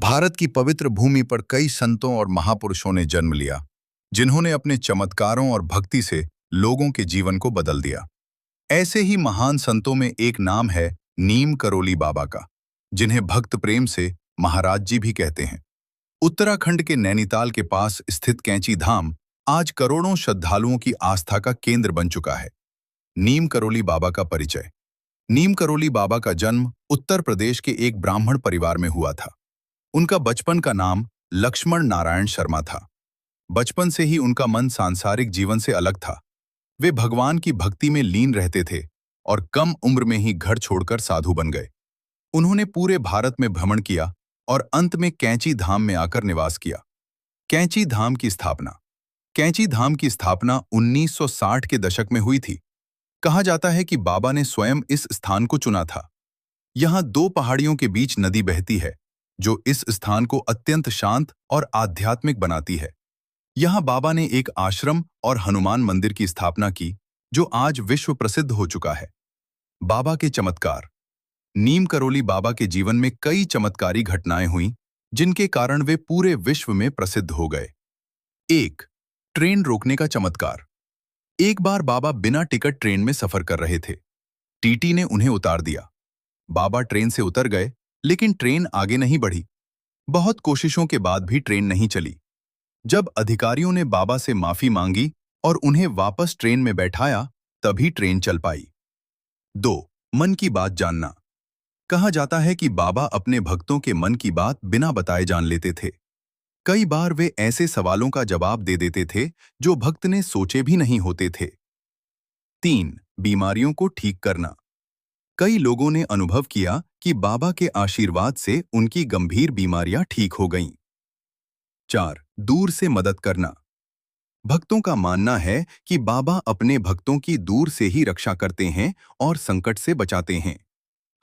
भारत की पवित्र भूमि पर कई संतों और महापुरुषों ने जन्म लिया, जिन्होंने अपने चमत्कारों और भक्ति से लोगों के जीवन को बदल दिया। ऐसे ही महान संतों में एक नाम है नीम करोली बाबा का, जिन्हें भक्त प्रेम से महाराज जी भी कहते हैं। उत्तराखंड के नैनीताल के पास स्थित कैंची धाम आज करोड़ों श्रद्धालुओं की आस्था का केंद्र बन चुका है। नीम करोली बाबा का परिचय। नीम करोली बाबा का जन्म उत्तर प्रदेश के एक ब्राह्मण परिवार में हुआ था। उनका बचपन का नाम लक्ष्मण नारायण शर्मा था। बचपन से ही उनका मन सांसारिक जीवन से अलग था। वे भगवान की भक्ति में लीन रहते थे और कम उम्र में ही घर छोड़कर साधु बन गए। उन्होंने पूरे भारत में भ्रमण किया और अंत में कैंची धाम में आकर निवास किया। कैंची धाम की स्थापना। कैंची धाम की स्थापना 1960 के दशक में हुई थी। कहा जाता है कि बाबा ने स्वयं इस स्थान को चुना था। यहाँ दो पहाड़ियों के बीच नदी बहती है, जो इस स्थान को अत्यंत शांत और आध्यात्मिक बनाती है। यहाँ बाबा ने एक आश्रम और हनुमान मंदिर की स्थापना की, जो आज विश्व प्रसिद्ध हो चुका है। बाबा के चमत्कार। नीम करोली बाबा के जीवन में कई चमत्कारी घटनाएं हुईं, जिनके कारण वे पूरे विश्व में प्रसिद्ध हो गए। 1. ट्रेन रोकने का चमत्कार। एक बार बाबा बिना टिकट ट्रेन में सफर कर रहे थे। टीटी ने उन्हें उतार दिया। बाबा ट्रेन से उतर गए, लेकिन ट्रेन आगे नहीं बढ़ी। बहुत कोशिशों के बाद भी ट्रेन नहीं चली। जब अधिकारियों ने बाबा से माफी मांगी और उन्हें वापस ट्रेन में बैठाया, तभी ट्रेन चल पाई। 2. मन की बात जानना। कहा जाता है कि बाबा अपने भक्तों के मन की बात बिना बताए जान लेते थे। कई बार वे ऐसे सवालों का जवाब दे देते थे जो भक्त ने सोचे भी नहीं होते थे। 3. बीमारियों को ठीक करना। कई लोगों ने अनुभव किया कि बाबा के आशीर्वाद से उनकी गंभीर बीमारियां ठीक हो गईं। 4. दूर से मदद करना। भक्तों का मानना है कि बाबा अपने भक्तों की दूर से ही रक्षा करते हैं और संकट से बचाते हैं।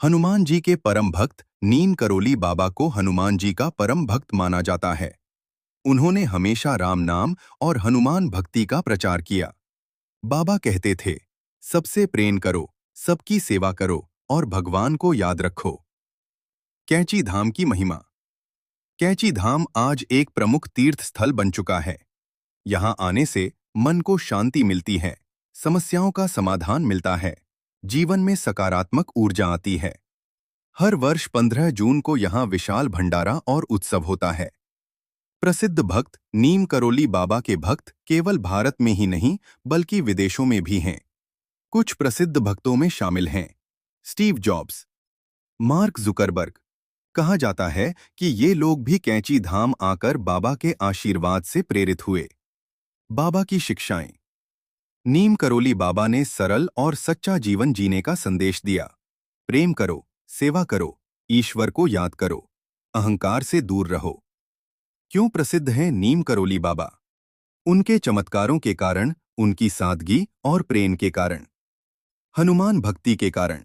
हनुमान जी के परम भक्त नीम करोली बाबा को हनुमान जी का परम भक्त माना जाता है। उन्होंने हमेशा राम नाम और हनुमान भक्ति का प्रचार किया। बाबा कहते थे, सबसे प्रेम करो, सबकी सेवा करो और भगवान को याद रखो। कैंची धाम की महिमा। कैंची धाम आज एक प्रमुख तीर्थ स्थल बन चुका है। यहाँ आने से मन को शांति मिलती है, समस्याओं का समाधान मिलता है, जीवन में सकारात्मक ऊर्जा आती है। हर वर्ष 15 जून को यहाँ विशाल भंडारा और उत्सव होता है। प्रसिद्ध भक्त नीम करोली बाबा के भक्त केवल भारत में ही नहीं बल्कि विदेशों में भी हैं। कुछ प्रसिद्ध भक्तों में शामिल हैं स्टीव जॉब्स, मार्क जुकरबर्ग। कहा जाता है कि ये लोग भी कैंची धाम आकर बाबा के आशीर्वाद से प्रेरित हुए। बाबा की शिक्षाएं। नीम करोली बाबा ने सरल और सच्चा जीवन जीने का संदेश दिया। प्रेम करो, सेवा करो, ईश्वर को याद करो, अहंकार से दूर रहो। क्यों प्रसिद्ध हैं नीम करोली बाबा? उनके चमत्कारों के कारण, उनकी सादगी और प्रेम के कारण, हनुमान भक्ति के कारण,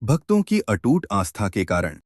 भक्तों की अटूट आस्था के कारण।